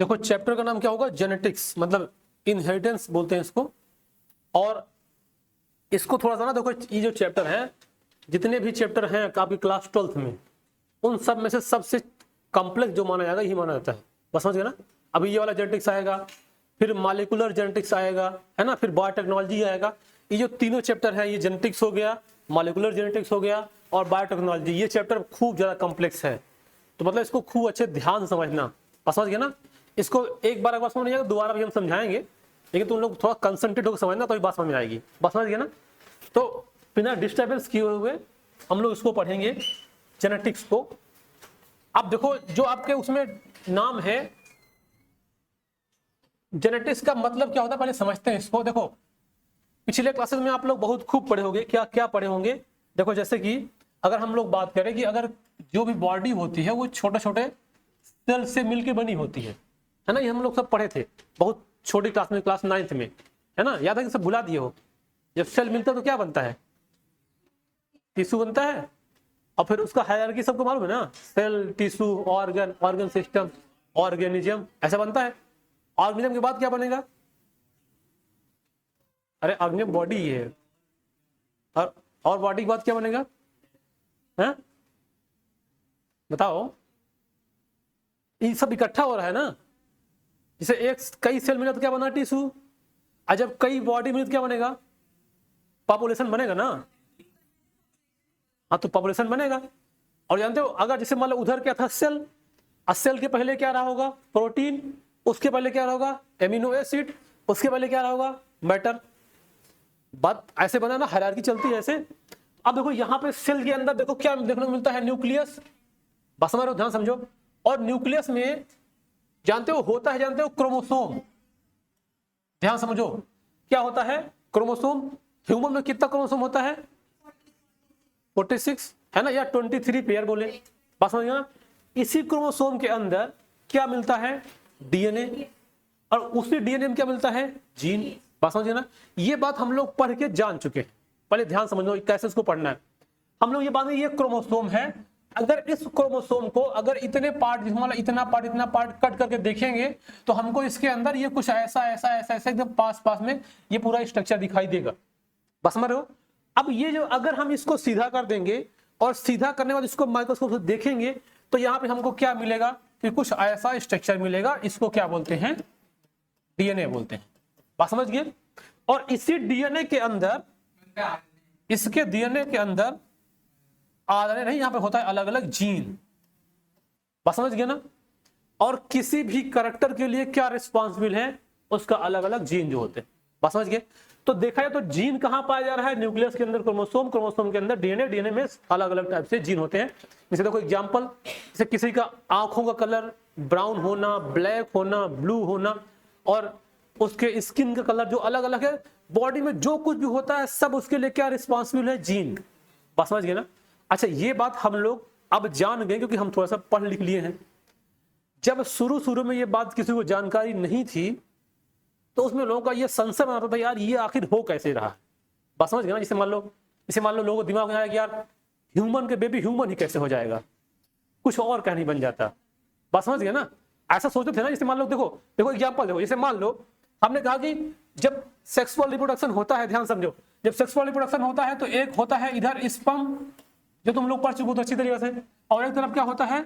देखो चैप्टर का नाम क्या होगा, जेनेटिक्स, मतलब इनहेरिटेंस बोलते हैं इसको। और इसको थोड़ा सा ना देखो, ये जो चैप्टर है, जितने भी चैप्टर हैं आपकी क्लास 12th में, उन सब में से सबसे कॉम्प्लेक्स जो माना जाएगा यही माना जाता है। बस समझ गए ना। अभी ये वाला जेनेटिक्स आएगा, फिर मॉलिक्यूलर जेनेटिक्स आएगा, है ना, फिर बायोटेक्नोलॉजी आएगा। ये जो तीनों चैप्टर है, ये जेनेटिक्स हो गया, मॉलिक्यूलर जेनेटिक्स हो गया और बायोटेक्नोलॉजी, ये चैप्टर खूब ज्यादा कॉम्प्लेक्स है। तो मतलब इसको खूब अच्छे ध्यान समझना। बस समझ गए ना। इसको एक बार समझ नहीं आएगा, दोबारा भी हम समझाएंगे, लेकिन तुम लोग थोड़ा कंसंट्रेट होकर समझना तो बात समझ में आएगी। बस समझ गए ना। तो बिना डिस्टर्बेंस किए हुए हम लोग इसको पढ़ेंगे, जेनेटिक्स को। अब देखो जो आपके उसमें नाम है, जेनेटिक्स का मतलब क्या होता है पहले समझते हैं इसको। देखो पिछले क्लासेस में आप लोग बहुत खूब पढ़े होंगे। क्या क्या पढ़े होंगे? देखो जैसे कि अगर हम लोग बात करें कि अगर जो भी बॉडी होती है वो छोटे छोटे सेल से मिलकर बनी होती है ना, ये हम लोग सब पढ़े थे बहुत छोटी क्लास में, क्लास 9th में, है ना। याद है कि सब भुला दिए हो? जब सेल मिलता है तो क्या बनता है? टिश्यू बनता है। और फिर उसका हायरार्की सबको मालूम है ना, cell, tissue, organ, organ system, organism, ऐसा बनता है। ऑर्गेनिज्म के बाद क्या बनेगा? अरे ऑर्गेनिज्म बॉडी ही है, और बॉडी के बाद क्या बनेगा? है बताओ। ये सब इकट्ठा हो रहा है ना। जैसे एक कई सेल मिला तो क्या बना? टिश्यू। और जब कई बॉडी मिली तो क्या बनेगा? पॉपुलेशन बनेगा ना। हाँ तो पॉपुलेशन बनेगा। और जानते हो अगर जैसे मान लो उधर क्या था? सेल। और सेल के पहले क्या रहा होगा? प्रोटीन। उसके पहले क्या रहा होगा? Amino acid. उसके पहले क्या रहा होगा? मैटर। बात ऐसे बना ना, हायरार्की चलती है ऐसे। अब देखो यहाँ पे सेल के अंदर देखो क्या देखने को मिलता है? न्यूक्लियस। बस हमारे ध्यान समझो। और न्यूक्लियस में जानते हो होता है, जानते हो, क्रोमोसोम। ध्यान समझो क्या होता है? क्रोमोसोम। ह्यूमन में कितना क्रोमोसोम होता है? 46, है ना, या 23 पेयर बोले। बात समझ ना। इसी क्रोमोसोम के अंदर क्या मिलता है? डीएनए। और उसी डीएनए में क्या मिलता है? जीन। बात समझिए ना। ये बात हम लोग पढ़ के जान चुके हैं। पहले ध्यान समझो कैसे इसको पढ़ना है। हम लोग ये बात, ये क्रोमोसोम है। अगर इस क्रोमोसोम को अगर इतने पार्ट, इतना पार्ट कट करके देखेंगे तो हमको इसके अंदर ये कुछ ऐसा ऐसा ऐसा ऐसा एकदम पास पास में ये पूरा स्ट्रक्चर दिखाई देगा। बस समझ रहे हो? अब ये जो अगर हम इसको सीधा कर देंगे और सीधा करने के बाद इसको माइक्रोस्कोप से देखेंगे तो यहाँ पे हमको क्या मिलेगा कि कुछ ऐसा स्ट्रक्चर मिलेगा। इसको क्या बोलते हैं? डीएनए बोलते हैं। बात समझ गए? और इसी डीएनए के अंदर, इसके डीएनए के अंदर आरएनए नहीं, यहाँ पे होता है अलग अलग जीन। बात समझ गए ना। और किसी भी कैरेक्टर के लिए क्या रिस्पॉन्सिबल है? उसका अलग अलग जीन जो होते हैं। बात समझ गए? तो देखा जाए तो जीन कहां पाया जा रहा है? न्यूक्लियस के अंदर क्रोमोसोम, क्रोमोसोम के अंदर डीएनए, डीएनए में अलग अलग टाइप से जीन होते हैं। जैसे देखो एग्जांपल, जैसे किसी का आंखों का कलर ब्राउन होना, ब्लैक होना, ब्लू होना, और उसके स्किन का कलर जो अलग अलग है, बॉडी में जो कुछ भी होता है सब उसके लिए क्या रिस्पॉन्सिबल है? जीन। बात समझ गए ना। अच्छा ये बात हम लोग अब जान गए क्योंकि हम थोड़ा सा पढ़ लिख लिए हैं। जब शुरू में ये बात किसी को जानकारी नहीं थी तो उसमें लोगों का ये संशय बनाता था, यार ये आखिर हो कैसे रहा। बात समझ गए ना। जैसे मान लो लोगों को दिमाग में आया कि यार ह्यूमन के बेबी ह्यूमन ही कैसे हो जाएगा, कुछ और क्या नहीं बन जाता। बात समझ गए ना। ऐसा सोचते थे ना। जैसे मान लो देखो एग्जांपल देखो, जैसे मान लो हमने कहा कि जब सेक्सुअल रिप्रोडक्शन होता है, ध्यान समझो, जब सेक्सुअल रिप्रोडक्शन होता है तो एक होता है इधर स्पर्म, जो तुम लोग पढ़ चुके हो तो अच्छी तरीके से, और एक तरफ क्या होता है?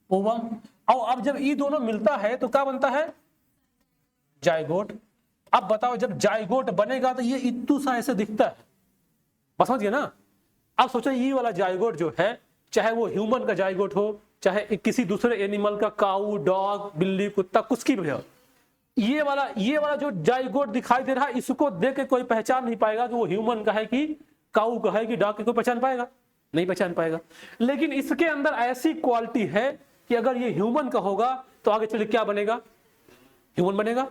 ओवम। और अब जब ये दोनों मिलता है तो क्या बनता है? जायगोट। अब बताओ जब जायगोट बनेगा तो ये इत्तू सा ऐसे दिखता है। बस समझिए ना। अब सोचो ये वाला जायगोट जो है, चाहे वो ह्यूमन का जायगोट हो, चाहे किसी दूसरे एनिमल का, काऊ, डॉग, बिल्ली, कुत्ता, कुछ की भी हो, ये वाला जो जायगोट दिखाई दे रहा है, इसको देख के कोई पहचान नहीं पाएगा कि वो ह्यूमन का है कि काऊ का है कि डॉग का। कोई पहचान पाएगा? नहीं पहचान पाएगा। लेकिन इसके अंदर ऐसी क्वालिटी है कि अगर ये ह्यूमन का होगा तो आगे चल क्या बनेगा? ह्यूमन बनेगा।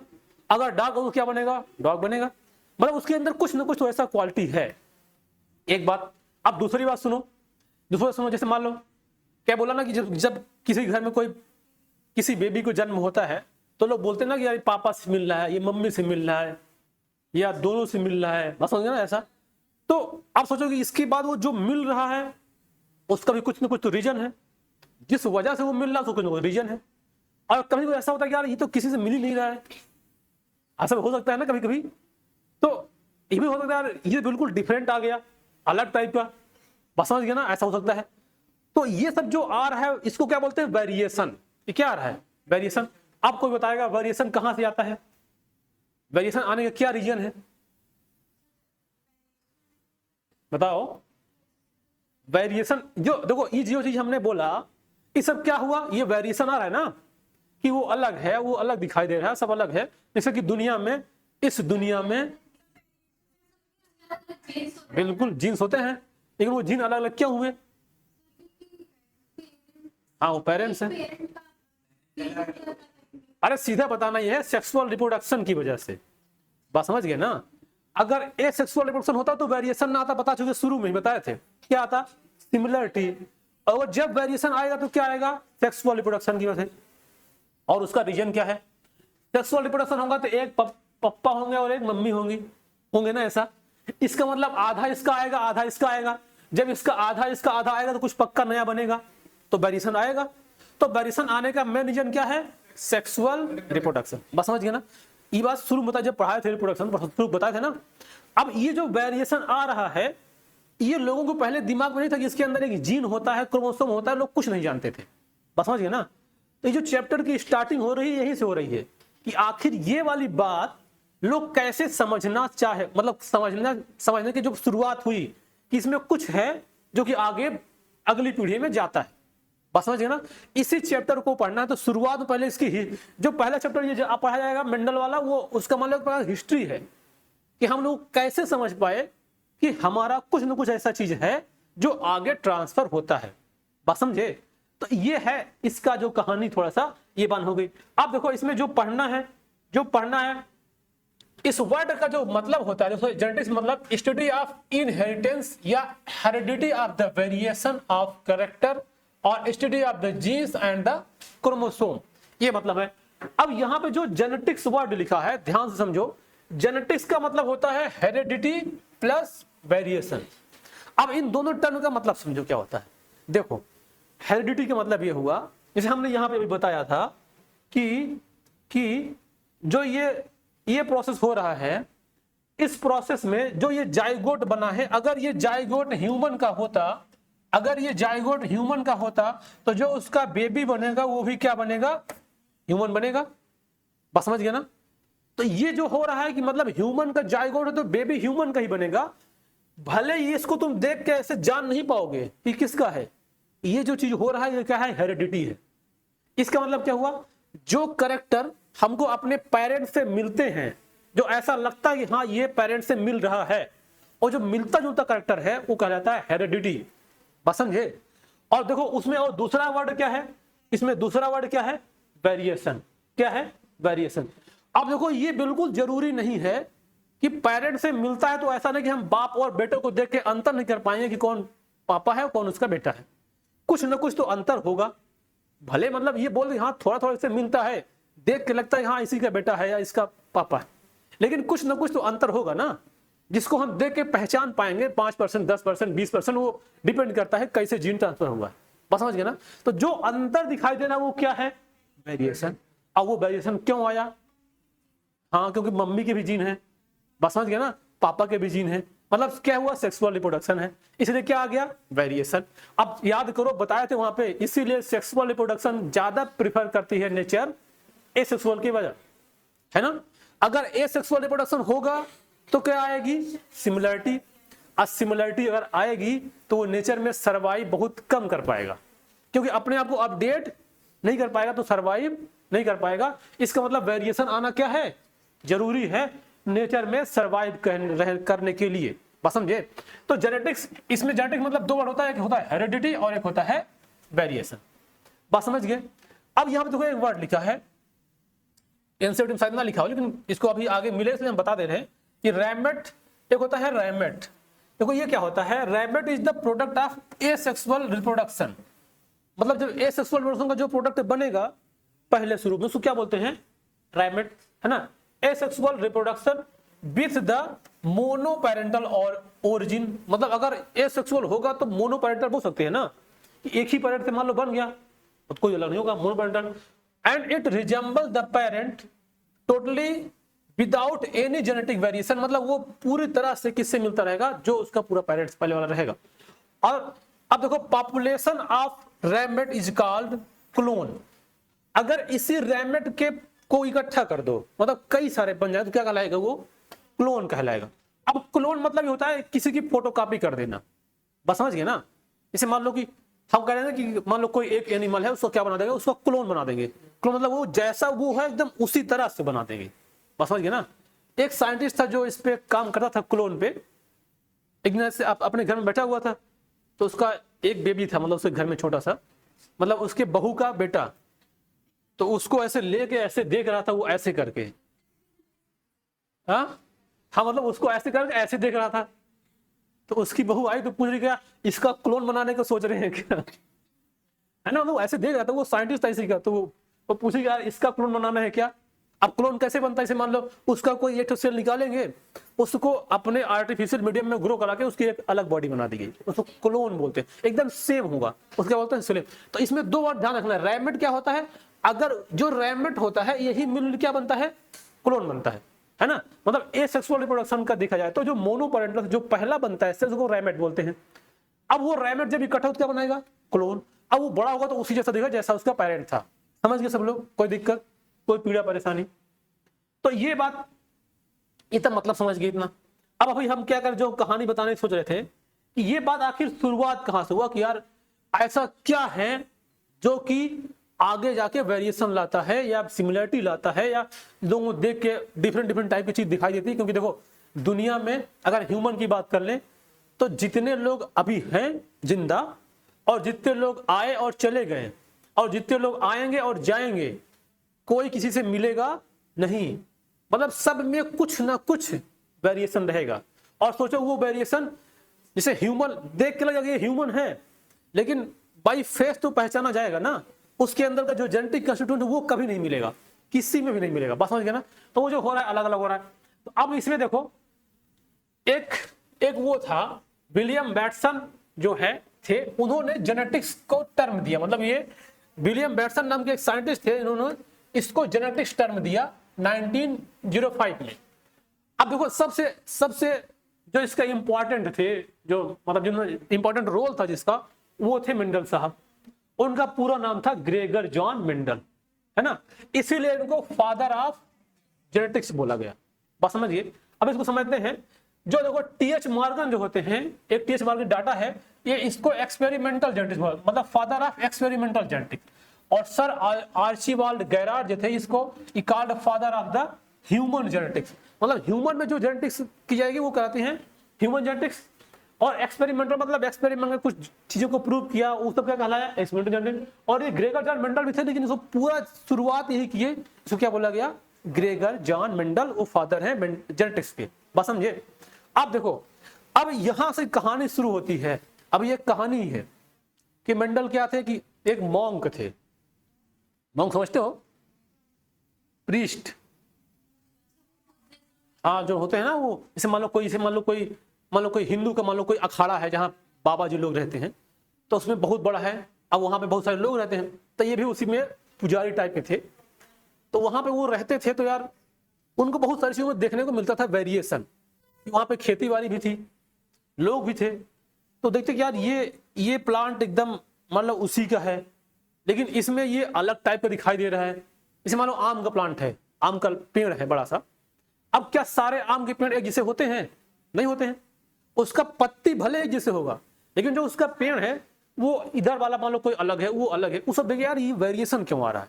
अगर डॉग होगा क्या बनेगा? डॉग बनेगा। मतलब उसके अंदर कुछ ना कुछ तो ऐसा क्वालिटी है। एक बात। अब दूसरी बात सुनो। जैसे मान लो क्या बोला ना कि जब किसी घर में कोई किसी बेबी को जन्म होता है तो लोग बोलते हैं ना कि यार पापा से मिल रहा है, ये मम्मी से मिल रहा है, या दोनों से मिल रहा है। बस समझ ना ऐसा। तो आप सोचो कि इसके बाद वो जो मिल रहा है उसका भी कुछ ना कुछ तो रीजन है, जिस वजह से वो मिल रहा है उसका कुछ ना कुछ रीजन है। और कभी कभी ऐसा होता है कि यार ये तो किसी से मिल ही नहीं रहा है, ऐसा हो सकता है ना कभी कभी। तो ये भी हो सकता है यार ये बिल्कुल डिफरेंट आ गया, अलग टाइप का, बस समझ गया ना, ऐसा हो सकता है। तो ये सब जो आ रहा है इसको क्या बोलते हैं, वेरिएशन। ये क्या आ रहा है, वेरिएशन। आपको बताएगा वेरिएशन कहां से आता है, वेरिएशन आने का क्या रीजन है, बताओ। वेरिएशन जो देखो ये जो चीज हमने बोला ये सब क्या हुआ, ये वेरिएशन आ रहा है ना, कि वो अलग है, वो अलग दिखाई दे रहा है, सब अलग है। जैसे कि दुनिया में, इस दुनिया में बिल्कुल जीन्स होते हैं, लेकिन वो जीन अलग अलग क्यों हुए, हाँ वो पेरेंट्स हैं। अरे सीधा बताना ही है, सेक्सुअल रिप्रोडक्शन की वजह से, बात समझ गए ना। अगर ए सेक्सुअल रिप्रोडक्शन होता तो वेरिएशन ना आता, बता चुके शुरू में ही बताए थे, क्या आता, सिमिलरिटी। और जब वेरिएशन आएगा तो क्या आएगा, सेक्सुअल रिप्रोडक्शन की वजह से। और उसका रीजन क्या है, सेक्सुअल रिप्रोडक्शन होगा तो एक पप्पा होंगे और एक मम्मी होंगे ना, ऐसा। इसका मतलब आधा इसका आएगा आधा इसका आएगा, जब इसका आधा आएगा तो कुछ पक्का नया बनेगा, तो वेरिएशन आएगा। तो वेरिएशन आने का मेन रीजन क्या है, सेक्सुअल रिप्रोडक्शन, बस समझ गए ना। ये बात शुरू में जब पढ़ाए थे रिप्रोडक्शन शुरू बताए थे ना। अब ये जो वेरिएशन आ रहा है ये लोगों को पहले दिमाग में नहीं था कि इसके अंदर एक जीन होता है, क्रोमोसोम होता है, लोग कुछ नहीं जानते थे, बस समझ गए ना। तो ये जो चैप्टर की स्टार्टिंग हो रही है यहीं से हो रही है कि आखिर ये वाली बात लोग कैसे समझना चाहे, मतलब समझने की जो शुरुआत हुई कि इसमें कुछ है जो कि आगे अगली पीढ़ी में जाता है, बस समझ गए ना। इसी चैप्टर को पढ़ना है तो शुरुआत में पहले इसकी जो पहला चैप्टर ये पढ़ा जाएगा मेंडल वाला, वो उसका मतलब हिस्ट्री है कि हम लोग कैसे समझ पाए कि हमारा कुछ ना कुछ ऐसा चीज है जो आगे ट्रांसफर होता है, बस समझे। तो ये है इसका जो कहानी, थोड़ा सा ये बन हो गई। अब देखो इसमें जो पढ़ना है इस वर्ड का जो मतलब होता है, देखो जेनेटिक्स मतलब स्टडी ऑफ इनहेरिटेंस या heredity of the variation of character और study of the genes and the chromosome, ये मतलब है। अब यहां पे जो जेनेटिक्स वर्ड लिखा है ध्यान से समझो, जेनेटिक्स का मतलब होता है हेरिडिटी प्लस वेरिएशन। अब इन दोनों टर्म का मतलब समझो क्या होता है। देखो हेरिडिटी का मतलब ये हुआ, जैसे हमने यहां पे भी बताया था कि जो ये प्रोसेस हो रहा है, इस प्रोसेस में जो ये जाइगोट बना है, अगर ये जाइगोट ह्यूमन का होता तो जो उसका बेबी बनेगा वो भी क्या बनेगा, ह्यूमन बनेगा, बस समझ गया ना। तो ये जो हो रहा है कि मतलब ह्यूमन का जाइगोट है तो बेबी ह्यूमन का ही बनेगा, भले ही इसको तुम देख के ऐसे जान नहीं पाओगे कि किसका है। ये जो चीज हो रहा है ये क्या है, हेरिडिटी है। इसका मतलब क्या हुआ, जो करेक्टर हमको अपने पेरेंट्स से मिलते हैं, जो ऐसा लगता है कि हाँ ये पेरेंट्स से मिल रहा है, और जो मिलता जुलता करेक्टर है वो कहलाता है हेरिडिटी, बस समझे। और देखो उसमें और दूसरा वर्ड क्या है, इसमें दूसरा वर्ड क्या है, वेरिएशन। क्या है, वेरिएशन। अब देखो ये बिल्कुल जरूरी नहीं है कि पेरेंट्स से मिलता है तो ऐसा नहीं कि हम बाप और बेटे को देख के अंतर नहीं कर पाएंगे कि कौन पापा है और कौन उसका बेटा है। कुछ ना कुछ तो अंतर होगा, भले मतलब ये बोल हाँ थोड़ा थोड़ा इससे मिलता है, देख के लगता है हाँ इसी का बेटा है या इसका पापा है, लेकिन कुछ ना कुछ तो अंतर होगा ना, जिसको हम देख के पहचान पाएंगे। 5%, 10%, 20% वो डिपेंड करता है कैसे जीन ट्रांसफर हुआ है, बस समझ गए ना। तो जो अंतर दिखाई दे रहा है वो क्या है, वेरिएशन। अब वो वेरिएशन क्यों आया, हाँ क्योंकि मम्मी के भी जीन है, बस समझ गए ना, पापा के भी जीन है, मतलब क्या हुआ, सेक्सुअल रिप्रोडक्शन है, इसलिए क्या आ गया, वेरिएशन। अब याद करो बताए थे वहां पे, इसीलिए सेक्सुअल रिप्रोडक्शन ज्यादा प्रिफर करती है नेचर एसेक्सुअल की वजह, है ना। अगर एसेक्सुअल रिप्रोडक्शन होगा तो क्या आएगी, सिमिलरिटी। और सिमिलरिटी अगर आएगी तो वो नेचर में सर्वाइव बहुत कम कर पाएगा, क्योंकि अपने आप को अपडेट नहीं कर पाएगा तो सर्वाइव नहीं कर पाएगा। इसका मतलब वेरिएशन आना क्या है, जरूरी है नेचर में सर्वाइव करने के लिए, बस समझे। तो जेनेटिक्स, इसमें जेनेटिक्स मतलब दो वर्ड होता है, एक होता है हेरिडिटी और एक होता है वेरिएशन, बस समझ गए। अब यहां पे देखो एक वर्ड लिखा है, एनसीईआरटी में शायद ना लिखा हो लेकिन इसको अभी आगे मिले इसलिए हम बता दे रहे हैं कि रैमेट, एक होता है रैमेट। देखो ये क्या होता है, ramet is the product of asexual reproduction. मतलब जब एसेक्सुअल रिप्रोडक्शन का जो प्रोडक्ट बनेगा पहले शुरू में उसको क्या बोलते हैं, रैमेट, है ना। एसेक्सुअल रिप्रोडक्शन विथ द मोनोपेरेंटल और ओरिजिन, मतलब अगर एसेक्सुअल होगा तो मोनोपेरेंटल बोल सकते हैं ना, कि एक ही पेरेंट से मान लो बन गया तो कोई अलग नहीं होगा, monoparental. And it resemble the parent totally without any genetic variation, मतलब वो पूरी तरह से किससे मिलता रहेगा, जो उसका पूरा पेरेंट्स पहले वाला रहेगा। और अब देखो population of ramet is called clone. अगर इसी रैमेट के को इकट्ठा कर दो, मतलब कई सारे बन जाए, तो क्या कहलाएगा, वो क्लोन कहलाएगा। अब क्लोन मतलब ये होता है किसी की फोटोकॉपी कर देना, बस समझ गए ना। जैसे मान लो कि हम कह रहे हैं कि मान लो कोई एक एनिमल है, उसको क्या बना देंगे, उसको क्लोन बना देंगे। क्लोन मतलब वो जैसा वो है एकदम उसी तरह से बना देंगे, बस समझ गए ना। एक साइंटिस्ट था जो इस पे काम करता था, क्लोन पे। एक दिन से अपने घर में बैठा हुआ था, तो उसका एक बेबी था, मतलब उसके घर में छोटा सा, मतलब उसके बहू का बेटा, तो उसको ऐसे लेके ऐसे देख रहा था, वो ऐसे करके, हाँ मतलब उसको ऐसे करके ऐसे देख रहा था। तो उसकी बहू आई तो पूछ रही, क्या इसका क्लोन बनाने का सोच रहे हैं क्या, है ना। वो ऐसे देख रहा था, वो साइंटिस्ट था इसी का, तो वो पूछ रही, यार इसका क्लोन बनाना है क्या। अब क्लोन कैसे बनता है, इसे मान लो उसका कोई एक सेल निकालेंगे, उसको अपने आर्टिफिशियल मीडियम में ग्रो करा के उसकी एक अलग बॉडी बना दी गई, उसको क्लोन बोलते हैं, एकदम सेम होगा, उसके बोलते हैं सेम। तो इसमें दो बात ध्यान रखना, रैमेट क्या होता है, अगर जो रैमेट होता है यही मिल क्या बनता है, क्लोन बनता है ना। मतलब ए सेक्सुअल रिप्रोडक्शन का देखा जाए तो जो मोनोपेरेंटल जो पहला बनता है उसको रैमेट बोलते हैं। अब वो रैमेट जब इकट्ठा होता क्या बनाएगा, क्लोन। अब वो बड़ा होगा तो उसी जैसा दिखेगा जैसा उसका पेरेंट था। समझ गए सब लोग, कोई दिक्कत, कोई पीड़ा परेशानी। तो ये बात इतना मतलब समझ गए इतना। अब अभी हम क्या कर, जो कहानी बताने सोच रहे थे कि ये बात आखिर शुरुआत कहां से हुआ, कि यार ऐसा क्या है जो कि आगे जाके वेरिएशन लाता है या सिमिलरिटी लाता है, या लोगों को देख के डिफरेंट टाइप की चीज दिखाई देती है। क्योंकि देखो दुनिया में अगर ह्यूमन की बात कर लें तो जितने लोग अभी हैं जिंदा, और जितने लोग आए और चले गए, और जितने लोग आएंगे और जाएंगे, कोई किसी से मिलेगा नहीं। मतलब सब में कुछ ना कुछ वेरिएशन रहेगा। और सोचो वो वेरिएशन जैसे ह्यूमन देख के लगेगा ये ह्यूमन है, लेकिन बाई फेस तो पहचाना जाएगा ना, उसके अंदर का जो जेनेटिक कंस्टिट्यूएंट वो कभी नहीं मिलेगा, किसी में भी नहीं मिलेगा, बस समझ गया ना। तो वो जो हो रहा है अलग अलग हो रहा है। तो अब इसमें देखो एक वो था विलियम बैटसन जो है थे, उन्होंने जेनेटिक्स को टर्म दिया। मतलब ये विलियम बैटसन नाम के एक साइंटिस्ट थे, इन्होंने इसको जेनेटिक्स टर्म दिया 1905 में। अब देखो सबसे जो इसका इंपॉर्टेंट थे, जो मतलब जिन्होंने इंपॉर्टेंट रोल था जिसका, वो थे मेंडल साहब। उनका पूरा नाम था ग्रेगर जॉन मेंडल, है ना। इसीलिए इनको फादर ऑफ जेनेटिक्स बोला गया, बस समझिए। अब इसको समझते हैं। जो देखो टीएच मॉर्गन जो होते हैं, एक टीएच मॉर्गन डाटा है, ये इसको एक्सपेरिमेंटल जेनेटिक्स मतलब फादर ऑफ एक्सपेरिमेंटल जेनेटिक्स। और सर आर्चिबाल्ड गैरार्ड जो थे, इसको called father of the human genetics. मतलब ह्यूमन में जो जेनेटिक्स की जाएगी वो कहते हैं ह्यूमन जेनेटिक्स। और एक्सपेरिमेंटल मतलब एक्सपेरिमेंट में कुछ चीजों को प्रूव किया, उस सब क्या कहलाया, एक्सपेरिमेंटल जेनेटिक्स। और ये ग्रेगर जॉन मेंडल भी थे, लेकिन इसको पूरा शुरुआत यही किए, इसको क्या बोला गया, ग्रेगर जॉन मेंडल, वो फादर है जेनेटिक्स के, बस समझे। अब देखो अब यहां से कहानी शुरू होती है। अब ये कहानी है कि मेंडल क्या थे, कि एक मॉन्क थे। मॉन्क समझते हो, प्रीस्ट, हाँ जो होते हैं ना वो, जैसे मान लो कोई हिंदू का मान लो कोई अखाड़ा है जहां बाबा जी लोग रहते हैं, तो उसमें बहुत बड़ा है, अब वहां पे बहुत सारे लोग रहते हैं, तो ये भी उसी में पुजारी टाइप के थे। तो वहां पे वो रहते थे, तो यार उनको बहुत सारी चीजों में देखने को मिलता था वेरिएशन। वहां पे खेती बाड़ी भी थी, लोग भी थे, तो देखते कि यार ये प्लांट एकदम मतलब उसी का है, लेकिन इसमें ये अलग टाइप का दिखाई दे रहा है। जैसे मान लो आम का प्लांट है, आम का पेड़ है बड़ा सा। अब क्या सारे आम के पेड़ एक जैसे होते हैं, नहीं होते हैं। उसका पत्ती भले एक जैसे होगा, लेकिन जो उसका पेड़ है वो इधर वाला मान लो कोई अलग है, वो अलग है। उस सब देखिए यार ये वेरिएशन क्यों आ रहा है।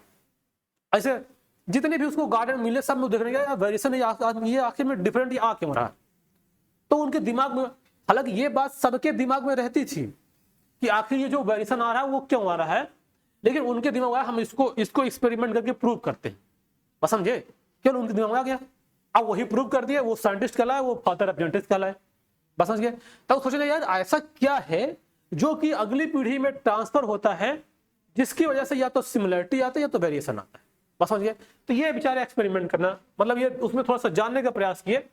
ऐसे जितने भी उसको गार्डन मिले सब में देखने का वेरिएशन, ये आखिर में डिफरेंट ये आ क्यों रहा है। तो उनके दिमाग में, हालांकि ये बात सबके दिमाग में रहती थी कि आखिर ये जो वेरिएशन आ रहा है वो क्यों आ रहा है, लेकिन उनके दिमाग में हम इसको एक्सपेरिमेंट करके प्रूव करते हैं, बस समझे। केवल उनके दिमाग में आ गया, अब वही प्रूव कर दिया, वो साइंटिस्ट कहलाए, वो फादर ऑफ जेनेटिक्स कहलाए, बस समझ गए। तब सोचेगा यार ऐसा क्या है जो कि अगली पीढ़ी में ट्रांसफर होता है, जिसकी वजह से या तो सिमिलरिटी आता है या तो वेरिएशन आता है, बस समझ गए। तो ये बेचारे एक्सपेरिमेंट करना, मतलब ये उसमें थोड़ा सा जानने का प्रयास किए,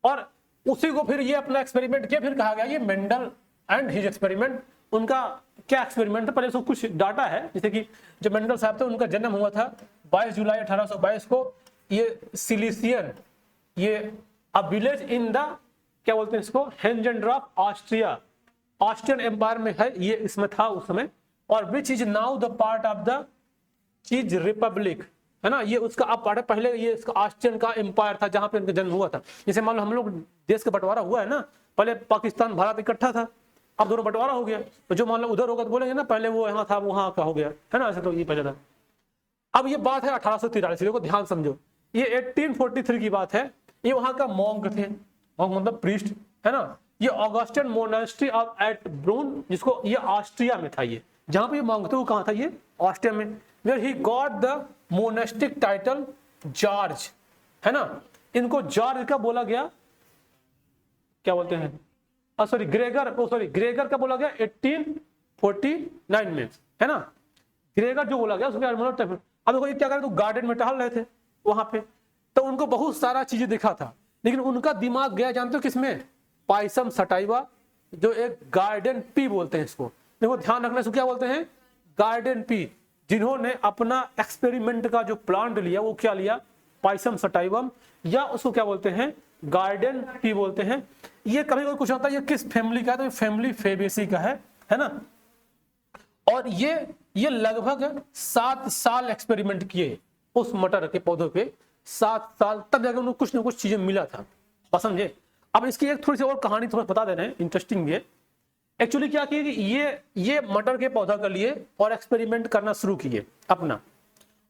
और उसी को फिर ये अपना एक्सपेरिमेंट किया, फिर कहा गया ये मेंडल एंड हिज एक्सपेरिमेंट। उनका क्या एक्सपेरिमेंट था, पहले उसको कुछ डाटा है। जैसे कि जो मेंडल साहब थे उनका जन्म हुआ था 22 जुलाई 1822 को। ये सिलिसियन, ये अ विलेज इन द, क्या बोलते हैं इसको, हेंजेंड्राफ, ऑस्ट्रिया, ऑस्ट्रियन एम्पायर में है ये, इसमें था उस समय। और which is now the part of the चीज रिपब्लिक, है ना, ये उसका अब पार्ट है। पहले ये इसका ऑस्ट्रियन का एम्पायर था जहां पे इनका जन्म हुआ था। जैसे मान लो हम लोग देश का बंटवारा हुआ है ना, पहले पाकिस्तान भारत इकट्ठा था, अब दोनों बंटवारा हो गया। तो जो मान लो उधर होगा तो बोलेंगे ना पहले वो यहाँ था वहां का हो गया, है ना, ऐसे तो ये पहले था। अब ये बात है 1843, देखो ध्यान समझो, ये 1843 की बात है। ये वहां का मॉन्क थे, मॉन्क मतलब प्रीस्ट, है ना। ये ऑगस्टिन मोनास्ट्री ऑफ एट ब्रून, जिसको ये ऑस्ट्रिया में था, ये जहां पे ये मॉन्क थे वो कहां था, ये ऑस्ट्रिया में। Where he got the monastic title George, है ना। इनको जॉर्ज का बोला गया, क्या बोलते हैं, सॉरी ग्रेगर, ग्रेगर का बोला गया 1849 में, है ना। ग्रेगर जो बोला गया उसमें अब देखो ये क्या करे, तो गार्डन में टहल रहे थे वहां पे, तो उनको बहुत सारा चीजें दिखा था, लेकिन उनका दिमाग गया जानते हो किसमें, पाइसम सटाइवा, जो एक गार्डन पी बोलते हैं इसको। देखो ध्यान रखना, इसको क्या बोलते हैं, गार्डन पी। जिन्होंने अपना एक्सपेरिमेंट का जो प्लांट लिया वो क्या लिया, पाइसम सटाइवम, या उसको क्या बोलते हैं, गार्डन पी बोलते हैं। ये कभी कोई कुछ होता है ये किस फैमिली का है, तो ये फैमिली फेबेसी का है ना। और ये लगभग 7 साल एक्सपेरिमेंट किए उस मटर के पौधों पे, 7 साल, तब जाकर उनको कुछ ना कुछ चीजें मिला था, समझे। अब इसकी एक थोड़ी सी और कहानी थोड़ा बता दे रहे हैं, इंटरेस्टिंग है। एक्चुअली क्या किया कि ये मटर के पौधा कर लिए और एक्सपेरिमेंट करना शुरू किए अपना,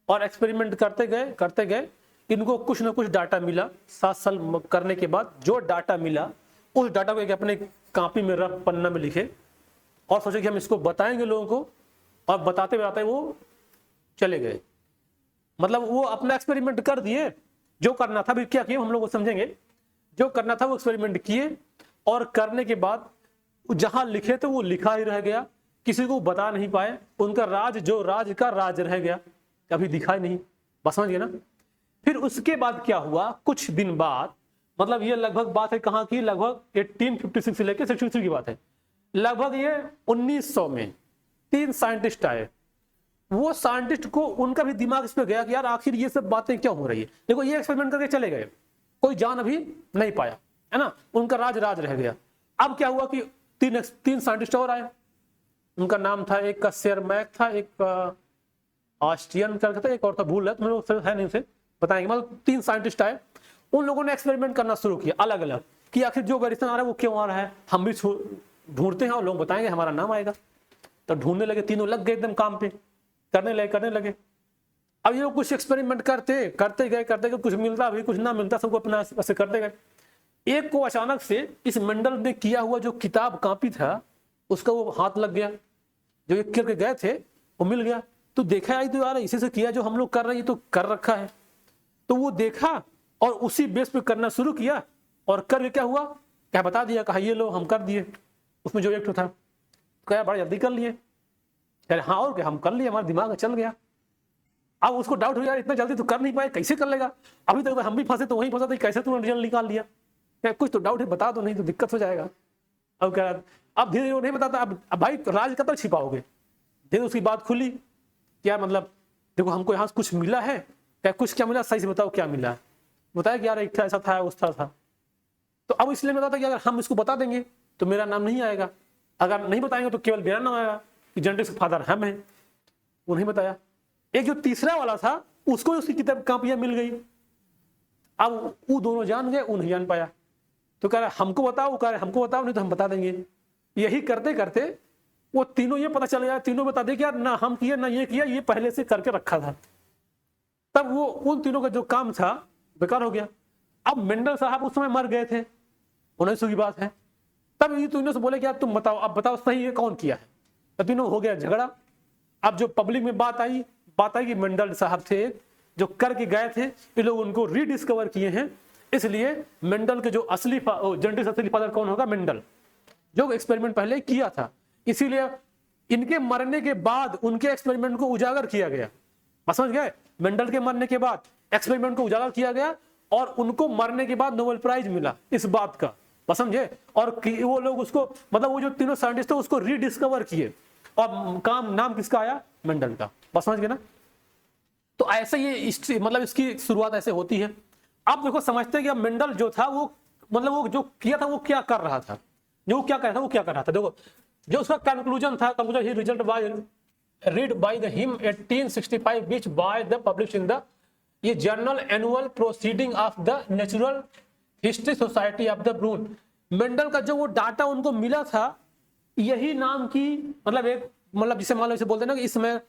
और एक्सपेरिमेंट करते गए इनको कुछ ना कुछ डाटा मिला। 7 साल करने के बाद जो डाटा मिला उस डाटा को एक अपने कॉपी में रफ पन्ना में लिखे और सोचे कि हम इसको बताएंगे लोगों को, और बताते बताते वो चले गए। मतलब वो अपना एक्सपेरिमेंट कर दिए, जो करना था, भी क्या किए हम लोग वो समझेंगे। जो करना था वो एक्सपेरिमेंट किए, और करने के बाद जहां लिखे थे वो लिखा ही रह गया, किसी को बता नहीं पाए। उनका राज जो राज का राज रह गया, कभी दिखा ही नहीं, बस समझ गए ना। फिर उसके बाद क्या हुआ, कुछ दिन बाद, मतलब ये लगभग बात है कहाँ की, लगभग 1856 से लेकर 63 की बात है। लगभग ये 1900 में 3 साइंटिस्ट आए। वो साइंटिस्ट को उनका भी दिमाग इस पे गया कि यार आखिर ये सब बातें क्यों हो रही है। देखो ये एक्सपेरिमेंट करके चले गए, कोई जान अभी नहीं पाया, है ना, उनका राज रह गया। अब क्या हुआ कि 3 साइंटिस्ट और आए। उनका नाम था, एक का शेरमैक था, एक ऑस्ट्रियन करके था, एक और था, भूल है तो है नहीं, उसे बताएंगे। मतलब 3 साइंटिस्ट आए, उन लोगों ने एक्सपेरिमेंट करना शुरू किया अलग अलग, कि आखिर जो वेरिएशन आ रहा है वो क्यों आ रहा है, हम भी ढूंढते हैं और लोग बताएंगे, हमारा नाम आएगा। तो ढूंढने लगे, तीनों लग गए एकदम काम पे, करने लगे। अब ये लोग कुछ एक्सपेरिमेंट करते गए, कुछ मिलता भी कुछ ना मिलता, सबको अपना ऐसे करते गए। एक को अचानक से इस मेंडल ने किया हुआ जो किताब कॉपी था उसका वो हाथ लग गया, जो ये करके गए थे वो मिल गया। तो देखा आई तो यार इसी से किया जो हम लोग कर रहे हैं, तो कर रखा है। तो वो देखा और उसी बेस पे करना शुरू किया, और करके क्या हुआ, क्या बता दिया, कहा ये लो हम कर दिए। उसमें जो एक था क्या बड़ा जल्दी कर लिए, यार हाँ और क्या, हम कर लिए, हमारा दिमाग चल गया। अब उसको डाउट हो यार इतना जल्दी तो कर नहीं पाए, कैसे कर लेगा, अभी तक तो हम भी फंसे तो वहीं फंसा था, कैसे तूने रिजल्ट निकाल लिया, क्या कुछ तो डाउट है, बता दो नहीं तो दिक्कत हो जाएगा। अब क्या, अब धीरे धीरे वो नहीं बताता, अब भाई राज कब तक छिपाओगे। धीरे उसकी बात खुली, क्या मतलब देखो हमको यहाँ कुछ मिला है, क्या कुछ क्या मिला, सही से बताओ क्या मिला है। बताया कि यार एक था ऐसा था, उस था। तो अब इसलिए बताता कि अगर हम इसको बता देंगे तो मेरा नाम नहीं आएगा, अगर नहीं बताएंगे तो केवल मेरा नाम आएगा कि जेनेटिक्स फादर हम हैं। वो नहीं बताया। एक जो तीसरा वाला था उसको उसकी किताब कॉपियां मिल गई। अब वो दोनों जान गए, वो नहीं जान पाया। तो कह रहा हमको बताओ, कह रहे हमको बताओ, नहीं तो हम बता देंगे। यही करते करते वो तीनों ये पता चल गया, तीनों बता दे कि यार ना हम किया ना ये किया, ये पहले से करके रखा था। तब वो उन तीनों का जो काम था बेकार हो गया। अब मेंडल साहब उस समय मर गए थे, 1900 की बात है। तब ये तीनों से बोले कि यार तुम बताओ, अब बताओ सही है कौन किया है। तो तीनों हो गया झगड़ा। अब जो पब्लिक में बात आई कि मेंडल साहब थे जो करके गए थे, ये लोग उनको रीडिस्कवर किए हैं। इसलिए मेंडल के जो असली जेनेटिक्स असली फादर कौन होगा, मेंडल, जो एक्सपेरिमेंट पहले किया था। इसीलिए इनके मरने के बाद उनके एक्सपेरिमेंट को उजागर किया गया। समझ गए, मेंडल के मरने के बाद एक्सपेरिमेंट को उजागर किया गया और उनको मरने के बाद नोबेल प्राइज मिला इस बात का। बस समझे। और वो लोग उसको मतलब वो जो तीनों साइंटिस्ट थे उसको रीडिस्कवर किए और काम नाम किसका आया, मेंडल का। बस समझ गए ना। तो ऐसे ये मतलब इसकी शुरुआत ऐसे होती है। अब देखो समझते हैं कि अब मेंडल जो था वो मतलब वो जो किया था वो क्या कर रहा था, जो क्या कर रहा था वो क्या कर रहा था। देखो जो उसका कंक्लूजन था, कंक्लूजन ही result by read by the him 1865 which by the publish in the ये journal annual proceeding of the natural history society of the Brunn. Mendel का जो वो डाटा उनको मिला था, यही नाम की मतलब एक मतलब जिसे मान लो इसे बोलते हैं ना कि इसमें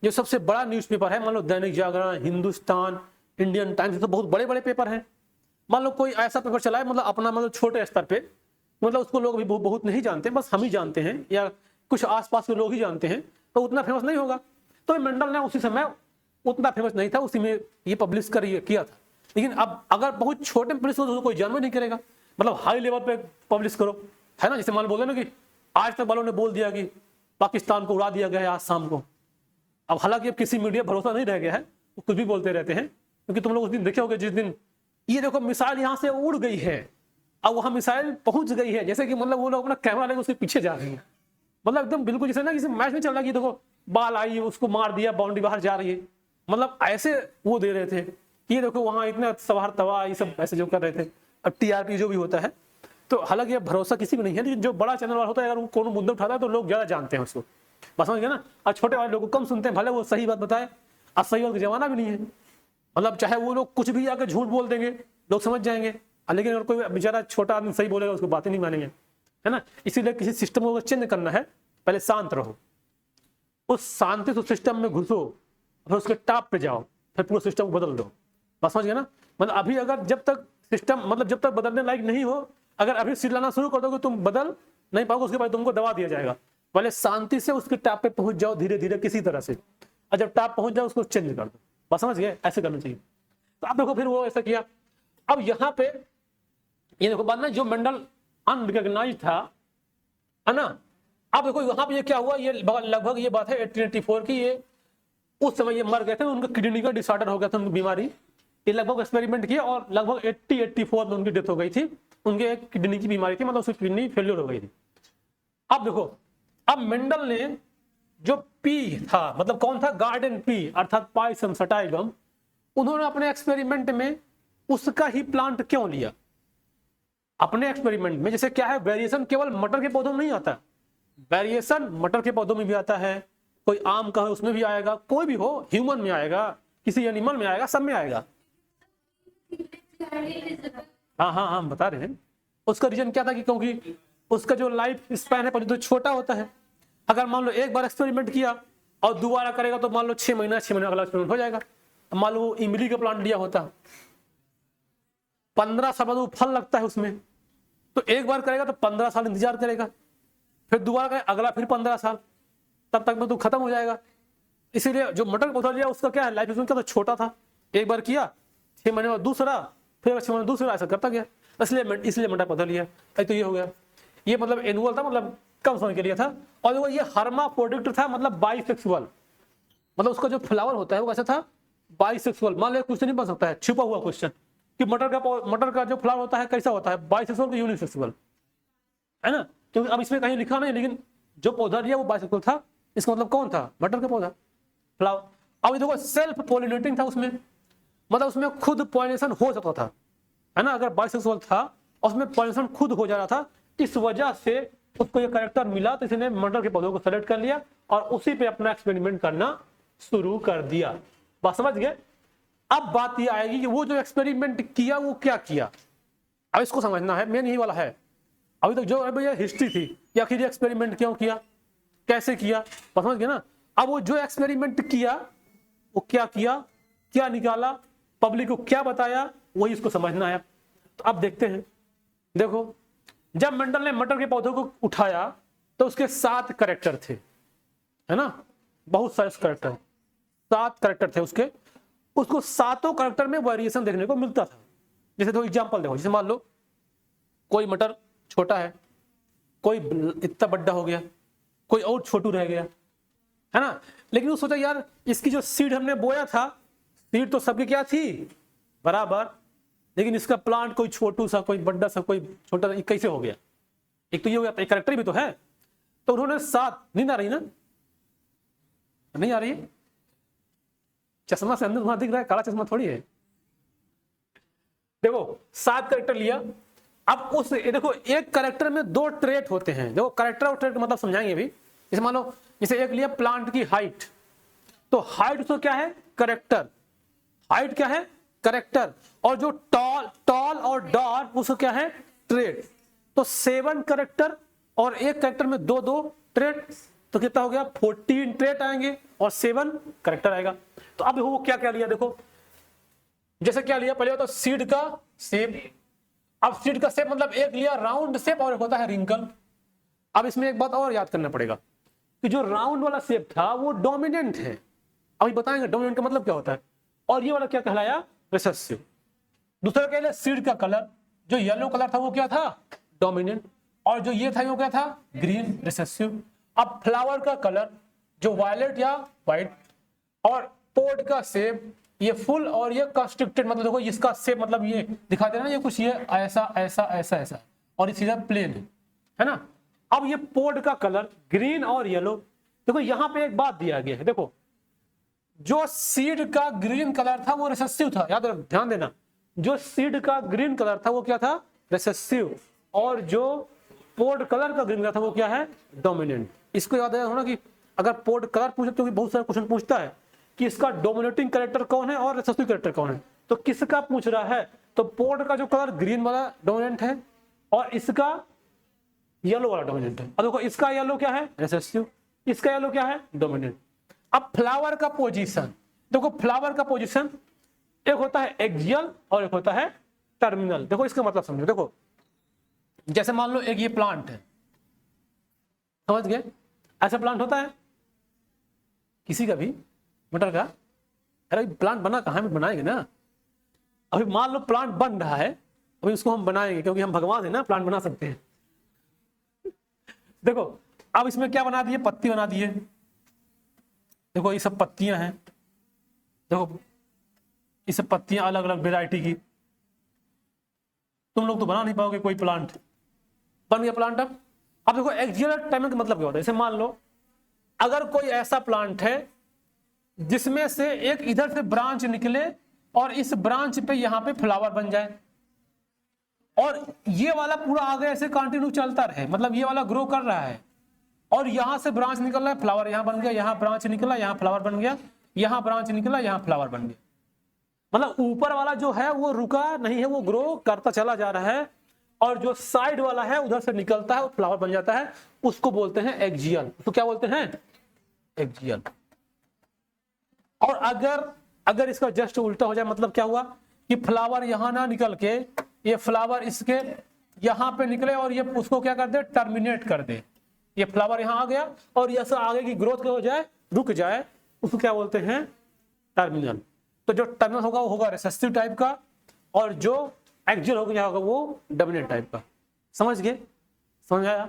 जो सबसे बड़ा न्यूज़पेपर है, मान लो दैनिक जागरण, हिंदुस्तान, इंडियन टाइम्स, तो बहुत बड़े बड़े पेपर हैं। मान लो कोई ऐसा पेपर चला है मतलब अपना मतलब छोटे स्तर पे, मतलब उसको लोग भी बहुत नहीं जानते, बस हम ही जानते हैं या कुछ आसपास के लोग ही जानते हैं, तो उतना फेमस नहीं होगा। तो मेंडल ने उसी समय उतना फेमस नहीं था, उसी में ये पब्लिश कर किया था। लेकिन अब अगर बहुत छोटे में पब्लिश हो तो कोई जानवर नहीं करेगा, मतलब हाई लेवल पे पब्लिश करो, है ना। जैसे मान बोले ना कि आज तक वालों ने बोल दिया कि पाकिस्तान को उड़ा दिया गया है आज शाम को। अब हालांकि अब किसी मीडिया भरोसा नहीं रह गया है, वो कुछ भी बोलते रहते हैं, क्योंकि तुम लोग उस दिन देखे होगे जिस दिन ये देखो मिसाइल यहाँ से उड़ गई है, अब वहां मिसाइल पहुंच गई है, जैसे कि मतलब वो लोग अपना कैमरा लेकर उसके पीछे जा रहे हैं, मतलब एकदम बिल्कुल जैसे ना किसी मैच में चल रहा है कि देखो बाल आई उसको मार दिया, बाउंड्री बाहर जा रही है, मतलब ऐसे वो दे रहे थे कि ये देखो वहां इतना सवार तवा ये सब ऐसे जो कर रहे थे। अब टीआरपी जो भी होता है, तो हालांकि भरोसा किसी को नहीं है, लेकिन जो बड़ा चैनल वाला होता है अगर वो कोनो मुद्दा उठाता है तो लोग ज्यादा जानते हैं उसको, बस समझ गए ना। और छोटे वाले लोग कम सुनते हैं, भले वो सही बात बताए, अब सही बात का जमाना भी नहीं है, मतलब चाहे वो लोग कुछ भी आकर झूठ बोल देंगे लोग समझ जाएंगे, लेकिन अगर कोई बेचारा छोटा आदमी सही बोलेगा उसको बातें नहीं मानेंगे, है ना। इसीलिए किसी सिस्टम को चेंज करना है पहले शांत रहो, उस शांति से सिस्टम में घुसो, फिर उसके टॉप पे जाओ, फिर पूरे सिस्टम को बदल दो, बस समझ गए ना। मतलब अभी अगर जब तक सिस्टम मतलब जब तक बदलने लायक नहीं हो, अगर अभी सिलाना शुरू कर दोगे तुम बदल नहीं पाओगे, उसके बाद तुमको दबा दिया जाएगा। पहले शांति से उसके टॉप पे पहुंच जाओ धीरे धीरे किसी तरह से, और जब टॉप पहुंच जाओ उसको चेंज कर दो, बस समझ गए, ऐसे करना चाहिए। तो आप देखो फिर वो ऐसा किया। अब यहाँ पे ये देखो बात ना, जो मेंडल अनरिकॉग्नाइज्ड था, है ना। अब देखो यहाँ पे ये क्या हुआ, ये लगभग ये बात है 1884 की, ये उस समय ये मर गए थे, उनका किडनी का डिसऑर्डर हो गया था, उनकी बीमारी, ये लगभग एक्सपेरिमेंट किया और लगभग 84 में उनकी डेथ हो गई थी। उनके एक किडनी की बीमारी थी, मतलब उसकी किडनी फेल्योर हो गई थी। अब देखो अब मेंडल ने जो पी था, मतलब कौन था, गार्डन पी अर्थात पायसम सटाइगम, उन्होंने अपने एक्सपेरिमेंट में उसका ही प्लांट क्यों लिया अपने एक्सपेरिमेंट में। जैसे क्या है, वेरिएशन केवल मटर के पौधों में नहीं आता, वेरिएशन मटर के पौधों में भी आता है, कोई आम का है उसमें भी आएगा, कोई भी हो, ह्यूमन में आएगा, किसी एनिमल में आएगा, सब में आएगा। हाँ हम बता रहे हैं उसका रीजन क्या था कि क्योंकि उसका जो लाइफ स्पैन है तो छोटा होता है। अगर मान लो एक बार एक्सपेरिमेंट किया और दोबारा करेगा तो मान लो 6 महीना अगला एक्सपेरिमेंट हो जाएगा। मान लो इमली का प्लांट लिया होता, 15 साल बाद वो फल लगता है उसमें, तो एक बार करेगा तो 15 साल इंतजार करेगा, फिर दोबारा करेगा अगला फिर 15 साल, तब तक में तो खत्म हो जाएगा। इसीलिए जो मटर पौधा लिया उसका क्या है, लाइफ स्पैन क्या था, छोटा था, एक बार किया 6 महीने बाद दूसरा, फिर 6 महीने दूसरा, ऐसा करता गया, इसलिए मटर पौधा लिया। तो ये हो गया, ये मतलब एनुअल था, मतलब कम समय के लिए था। और वो ये हर्माफ्रोडिक्ट था, मतलब बाइसेक्सुअल, मतलब उसका जो फ्लावर होता है वो कैसा था, बाइसेक्सुअल। मान लो क्वेश्चन नहीं बन सकता है, छुपा हुआ क्वेश्चन कि मटर का जो फ्लावर होता है कैसा होता है, बाइसेक्सुअल कि यूनिसेक्सुअल, है ना। क्योंकि अब इसमें कहीं लिखा नहीं, लेकिन जो पौधा लिया वो बाइसेक्सुअल था, इसका मतलब कौन था, मटर का पौधा फ्लावर। अब देखो सेल्फ पोलिनेटिंग था उसमें, मतलब उसमें खुद पॉलिनेशन हो सकता था, है ना। अगर बाइसेक्सुअल था और उसमें पॉलिनेशन खुद हो जा रहा था, इस वजह से उसको ये कैरेक्टर मिला, तो इसने मटर के पौधों को सेलेक्ट कर लिया और उसी पे अपना एक्सपेरिमेंट करना शुरू कर दिया। बात समझ गए। अब बात ये आएगी कि वो जो एक्सपेरिमेंट किया वो क्या किया, अब इसको समझना है, मेन यही वाला है। अभी तक जो ये हिस्ट्री थी कि आखिर ये एक्सपेरिमेंट क्यों किया, कैसे किया, समझ गए ना। अब वो जो एक्सपेरिमेंट किया वो क्या किया, क्या निकाला, पब्लिक को क्या बताया, वही इसको समझना है। तो अब देखते हैं। देखो जब मेंडल ने मटर के पौधों को उठाया तो उसके 7 कैरेक्टर थे, है ना, बहुत सारे कैरेक्टर, 7 कैरेक्टर थे उसके, उसको 7 कैरेक्टर में वेरिएशन देखने को मिलता था। जैसे तो एग्जांपल देखो, जैसे मान लो कोई मटर छोटा है, कोई इतना बड़ा हो गया, कोई और छोटू रह गया, है ना। लेकिन वो सोचा यार इसकी जो सीड हमने बोया था, सीड तो सबकी क्या थी, बराबर, लेकिन इसका प्लांट कोई छोटू सा, कोई बड़ा सा, कोई छोटा सा, कैसे हो गया? एक तो ये हो गया, एक कैरेक्टर भी तो है। तो उन्होंने 7, नींद आ रही ना? नहीं आ रही है? चश्मा से अंदर वहां दिख रहा है, काला चश्मा थोड़ी है। देखो 7 कैरेक्टर लिया। अब उस देखो एक कैरेक्टर में 2 ट्रेट होते हैं। देखो कैरेक्टर और ट्रेट मतलब समझाएंगे अभी। जैसे मान लो, जैसे एक लिया प्लांट की हाइट, तो हाइट उसको क्या है? कैरेक्टर। हाइट क्या है? कैरेक्टर। और जो टॉल और डार्क उसको क्या है? ट्रेट। तो 7 कैरेक्टर और एक कैरेक्टर में 2 ट्रेट, तो कितना हो गया? 14 ट्रेट आएंगे और 7 कैरेक्टर आएगा। तो अब वो क्या क्या लिया देखो, जैसे क्या लिया, पहले होता सीड का शेप। अब सीड का शेप मतलब एक लिया राउंड शेप और एक होता है रिंकल। अब इसमें एक बात और याद करना पड़ेगा कि जो राउंड वाला शेप था वो डोमिनेंट है। अभी बताएंगे डोमिनेंट का मतलब क्या होता है। और ये वाला क्या कहलाया? रिसेसिव। दूसरा क्या लिया? सीड का कलर, जो येलो कलर था वो क्या था? डोमिनेंट। और जो ये था वो क्या था? Green, recessive. अब फ्लावर का कलर, जो वायलेट या व्हाइट, और पोड का शेप, ये फुल और ये कंस्ट्रिक्टेड, मतलब देखो इसका शेप मतलब ये दिखा दे रहा है ना, ये कुछ ये ऐसा ऐसा ऐसा ऐसा, और ये सीधा प्लेन है ना। अब ये पोड का कलर ग्रीन और येलो। देखो यहां पे एक बात दिया गया है, देखो जो सीड का ग्रीन कलर था वो रिसेसिव था, याद रख, ध्यान देना। जो सीड का ग्रीन कलर था वो क्या था? रिसेसिव। और जो पोड कलर का ग्रीन कलर था वो क्या है? डोमिनेंट। इसको याद रखना कि अगर पोड कलर पूछे तो बहुत सारे क्वेश्चन पूछता है कि इसका डोमिनेटिंग कैरेक्टर कौन है और रिसेसिव कैरेक्टर कौन है। तो किसका पूछ रहा है? तो पोड का जो कलर ग्रीन वाला डोमिनेंट है और इसका येलो वाला डोमिनेंट है। अब देखो इसका येलो क्या है? रिसेसिव, इसका येलो क्या है? डोमिनेंट। अब फ्लावर का पोजीशन, देखो फ्लावर का पोजीशन एक होता है एक्सियल और एक होता है टर्मिनल। देखो इसका मतलब समझो। देखो जैसे मान लो एक ये प्लांट है, समझ गए? ऐसा प्लांट होता है किसी का भी, मटर का। अरे प्लांट बना कहाँ में? बनाएंगे ना। अभी मान लो प्लांट बन रहा है, अभी उसको हम बनाएंगे क्योंकि हम भगवान है ना, प्लांट बना सकते हैं। देखो अब इसमें क्या बना दिए? पत्ती बना दिए। देखो ये सब पत्तियां हैं, देखो ये सब पत्तियां अलग अलग वेराइटी की। तुम लोग तो बना नहीं पाओगे कोई प्लांट। बन गया प्लांट। अब देखो एक्सियल टर्मिनल का मतलब क्या होता है? जैसे मान लो अगर कोई ऐसा प्लांट है जिसमें से एक इधर से ब्रांच निकले और इस ब्रांच पे यहां पे फ्लावर बन जाए, और ये वाला पूरा आगे ऐसे कंटिन्यू चलता रहे, मतलब ये वाला ग्रो कर रहा है और यहां से ब्रांच निकल रहा है, फ्लावर यहां बन गया, यहां ब्रांच निकला, यहां फ्लावर बन गया, यहां ब्रांच निकला, यहां फ्लावर बन गया। मतलब ऊपर वाला जो है वो रुका नहीं है, वो ग्रो करता चला जा रहा है, और जो साइड वाला है उधर से निकलता है और फ्लावर बन जाता है, उसको बोलते हैं एक्सियल। तो क्या बोलते हैं? एक्सियल। और अगर इसका जस्ट उल्टा हो जाए, मतलब क्या हुआ कि फ्लावर यहां ना निकल के ये फ्लावर इसके यहां पे निकले और ये उसको क्या कर दे? टर्मिनेट कर दे। ये फ्लावर यहां आ गया और ये सब आगे की ग्रोथ क्या हो जाए? रुक जाए, उसको क्या बोलते हैं? टर्मिनल। तो जो टर्मिनल होगा वो होगा रिसेसिव टाइप का, और जो एक्सियल होगा वो डोमिनेंट टाइप का। समझ गए? समझ आया?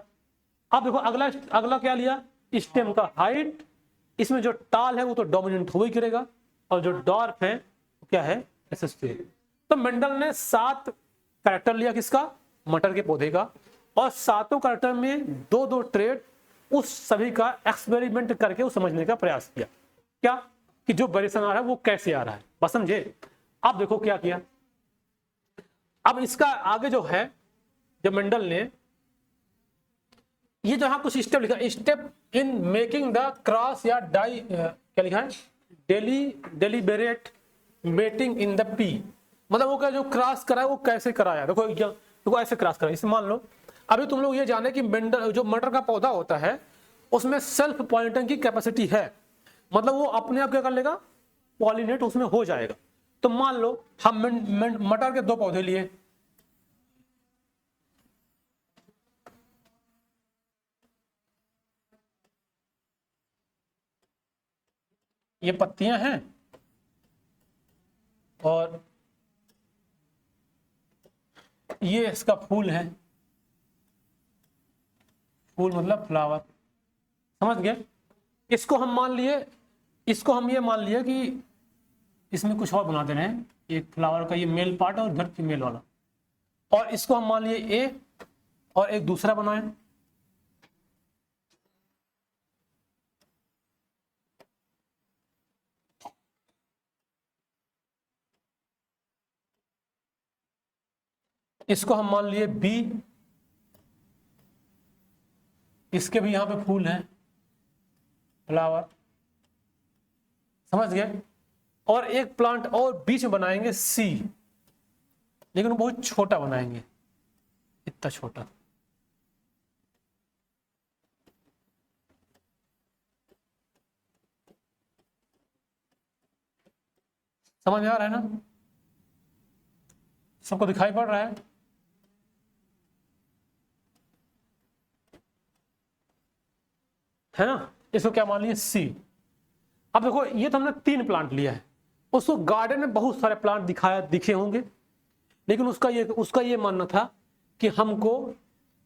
अब देखो अगला अगला क्या लिया? स्टेम का हाइट। इसमें जो टाल है वो तो डोमिनेंट हो ही करेगा, और जो डॉर्फ है वो क्या है? रिसेसिव। तो मेंडल ने 7 कैरेक्टर लिया किसका? मटर के पौधे का, और 7 कैरेक्टर में 2 ट्रेट उस सभी का एक्सपेरिमेंट करके वो समझने का प्रयास किया। क्या कि जो वेरिएशन आ रहा है वो कैसे आ रहा है, बस समझे? अब देखो क्या किया। अब इसका आगे जो है, जब मेंडल ने ये जो यहां कुछ स्टेप लिखा, step in making the cross या डाई, क्या लिखा है? Deliberate mating in the P. मतलब वो क्या जो क्रॉस करा है वो कैसे कराया? देखो ऐसे क्रॉस करा। इसे मान लो अभी तुम लोग ये जाने कि मेंडल जो मटर का पौधा होता है उसमें सेल्फ पॉलिनेशन की कैपेसिटी है, मतलब वो अपने आप क्या कर लेगा? पॉलिनेट उसमें हो जाएगा। तो मान लो हम मटर के 2 पौधे लिए, ये पत्तियां हैं और ये इसका फूल है। फूल मतलब फ्लावर, समझ गए? इसको हम ये मान लिए कि इसमें कुछ और बना दे रहे हैं, एक फ्लावर का ये मेल पार्ट और इधर फीमेल वाला, और इसको हम मान लिए ए और एक दूसरा बनाए। इसको हम मान लिए बी, इसके भी यहां पे फूल है, फ्लावर, समझ गए। और एक प्लांट और बीच में बनाएंगे सी, लेकिन वो बहुत छोटा बनाएंगे, इतना छोटा। समझ में आ रहा है ना, सबको दिखाई पड़ रहा है ना। इसको क्या मान लिया, सी। अब देखो ये तो हमने 3 प्लांट लिया है, उसको गार्डन में बहुत सारे प्लांट दिखे होंगे, लेकिन उसका ये मानना था कि हमको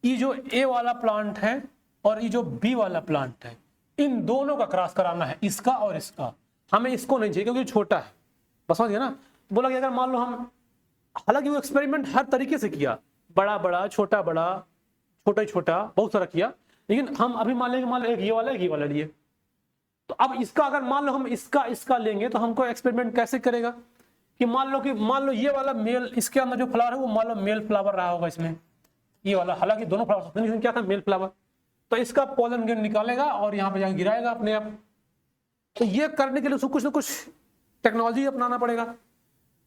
ये जो ए वाला प्लांट है और ये जो बी वाला प्लांट है, इन दोनों का क्रॉस कराना है, इसका और इसका। हमें इसको नहीं चाहिए क्योंकि छोटा है, बस समझ गए ना। बोला कि अगर मान लो हम, हालांकि वो एक्सपेरिमेंट हर तरीके से किया, बड़ा बड़ा, छोटा बड़ा, छोटा छोटा, बहुत सारा किया, लेकिन हम अभी मान लेंगे एक ये वाला लिए। तो अब इसका अगर मान लो हम इसका लेंगे तो हमको एक्सपेरिमेंट कैसे करेगा कि मान लो ये वाला मेल, इसके अंदर जो फ्लावर है वो मान लो मेल फ्लावर रहा होगा इसमें, ये वाला, हालांकि दोनों फ्लावर क्या था, मेल फ्लावर। तो इसका पोलन ग्रेन निकालेगा और यहाँ पे जाकर गिराएगा अपने आप। तो ये करने के लिए उसको कुछ ना कुछ टेक्नोलॉजी अपनाना पड़ेगा।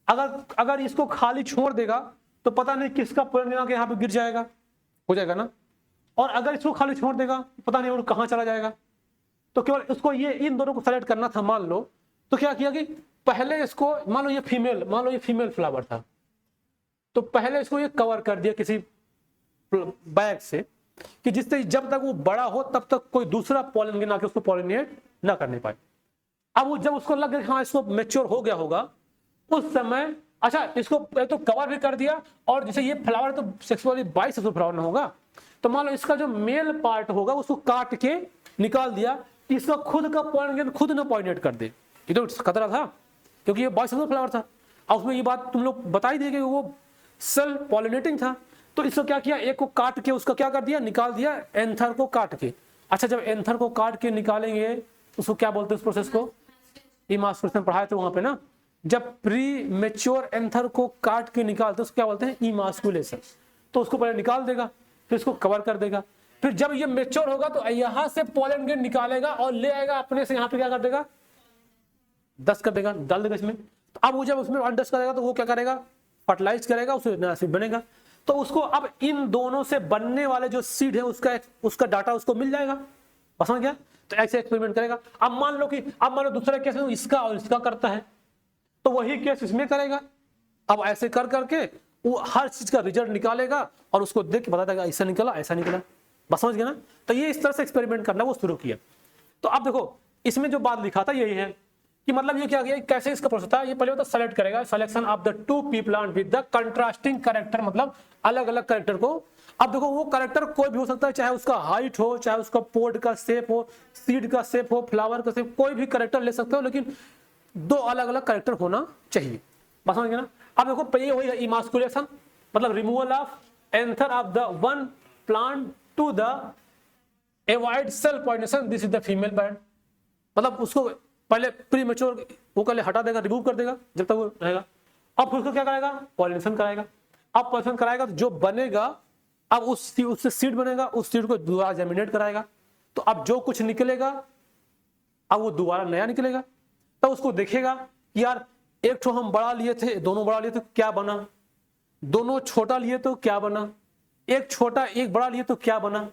अगर इसको खाली छोड़ देगा तो पता नहीं किसका पोलन ग्रेन आके यहाँ पे गिर जाएगा, हो जाएगा ना। और अगर इसको खाली छोड़ देगा पता नहीं वो कहाँ चला जाएगा। तो केवल इसको इन दोनों को सेलेक्ट करना था मान लो। तो क्या किया कि पहले इसको मान लो ये फीमेल फ्लावर था, तो पहले इसको ये कवर कर दिया किसी बैग से, कि जिससे जब तक वो बड़ा हो तब तक कोई दूसरा पॉलन ग्रेन आके उसको पॉलिनेट ना करने पाए। अब वो जब उसको लग गया हाँ इसको मैच्योर हो गया होगा, उस समय अच्छा इसको तो कवर भी कर दिया, और जैसे ये फ्लावर तो सेक्सुअली बाइसेक्सुअल फ्लावर ना होगा, तो मान लो इसका जो मेल पार्ट होगा उसको काट के निकाल दिया, इसका खुद का पॉलन ग्रेन खुद ना पॉलिनेट कर दे। ये तो खतरा था क्योंकि ये बाइसेक्सुअल फ्लावर था, और उसमें ये बात तुम लोग बता ही दी कि वो सेल्फ पॉलिनेटिंग था। तो इसको क्या किया, एक को काट के उसका क्या कर दिया, निकाल दिया, एंथर को काट के। अच्छा जब एंथर को काट के निकालेंगे उसको क्या बोलते हैं उस प्रोसेस को, इमास्कुलेशन पढ़ाए थे वहां पे ना, जब प्री मेच्योर एंथर को काट के निकालते उसको क्या बोलते हैं, इमास्कुलेशन। तो उसको पहले निकाल देगा, फिर इसको कवर कर देगा, फिर जब ये मेच्योर होगा तो यहां से पॉलन ग्रेन निकालेगा और ले आएगा अपने से, यहाँ पे क्या कर देगा, डस्ट कर देगा, डाल देगा इसमें। तो अब वो जब उसमें अनडस्ट करेगा तो वो क्या करेगा, फर्टिलाइज करेगा, उससे नया सीड बनेगा। तो उसको अब इन दोनों से बनने वाले जो सीड है उसका डाटा उसको मिल जाएगा, समझ गया। तो ऐसे एक्सपेरिमेंट करेगा। अब मान लो दूसरा केस में इसका और इसका करता है, तो वही केस इसमें करेगा। अब ऐसे कर करके वो हर चीज का रिजल्ट निकालेगा और उसको देख के बता देगा ऐसा निकला ऐसा निकला, बस समझ गया ना। तो ये इस तरह से एक्सपेरिमेंट करना वो शुरू किया। तो अब देखो इसमें जो बात लिखा था यही है कि मतलब ये क्या किया, कैसे इसका प्रोसेस था। ये पहले तो सेलेक्ट करेगा, selection of the 2 P plant with the contrasting character, मतलब अलग अलग कैरेक्टर को। अब देखो वो कैरेक्टर कोई भी हो सकता है, चाहे उसका हाइट हो, चाहे उसका पोड का शेप हो, सीड का शेप हो, फ्लावर का शेप, कोई भी कैरेक्टर ले सकते हो, लेकिन 2 अलग अलग कैरेक्टर होना चाहिए, बस समझ गया ना। अब देखो ये वही इमास्कुलेशन, मतलब removal of anther of the one plant to the avoid self pollination, this is the female plant. मतलब उसको पहले प्री मैच्योर वो पहले हटा देगा, रिमूव कर देगा जब तक वो रहेगा। अब फिर उसको क्या करेगा, पॉलिनेशन कराएगा। अब पॉलिनेशन कराएगा तो जो बनेगा, अब उससे सीड बनेगा, उस सीड को दोबारा जर्मिनेट कराएगा। तो अब जो कुछ निकलेगा अब वो दोबारा नया निकलेगा। तो उसको देखेगा कि यार एक ठो हम बड़ा लिए थे, दोनों बड़ा लिए तो क्या बना, दोनों छोटा लिए तो क्या बना, एक छोटा एक बड़ा लिए तो क्या बना।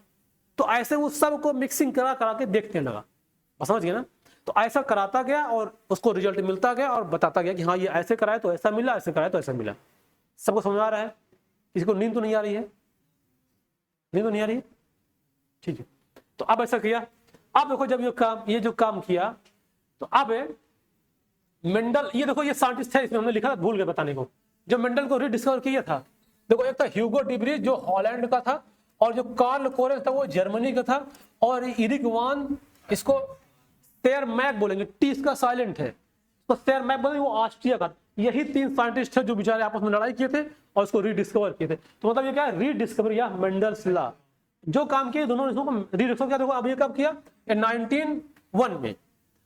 तो ऐसे वो सबको मिक्सिंग करा करा के देखने लगा, समझ गए ना। तो ऐसा कराता गया और उसको रिजल्ट मिलता गया और बताता गया कि हाँ ये ऐसे कराए तो ऐसा मिला, ऐसे कराए तो ऐसा मिला। सबको समझ आ रहा है, किसी को नींद तो नहीं आ रही है, नींद तो नहीं आ रही है, ठीक है। तो अब ऐसा किया। अब देखो जब ये जो काम किया तो अब मेंडल, ये देखो ये साइंटिस्ट है, इसमें हमने लिखा था, भूल गए बताने को, जो मेंडल को रिडिस्कवर किया था। देखो एक था ह्यूगो डिब्रीज जो हॉलैंड का था, और जो कार्ल कोरेंस था वो जर्मनी का था, और इरिक वान, इसको टेयर मैक बोलेंगे, टी इसका साइलेंट है, तो सेयर मैक वो ऑस्ट्रिया का, यही 3 साइंटिस्ट थे जो बेचारे आपस में लड़ाई किए थे और इसको रीडिस्कवर किए थे। तो मतलब ये क्या है, रीडिस्कवर या मेंडल्स लॉ जो काम किए दोनों इसको रीडिस्कवर किया। देखो अब ये कब किया, 1901 में।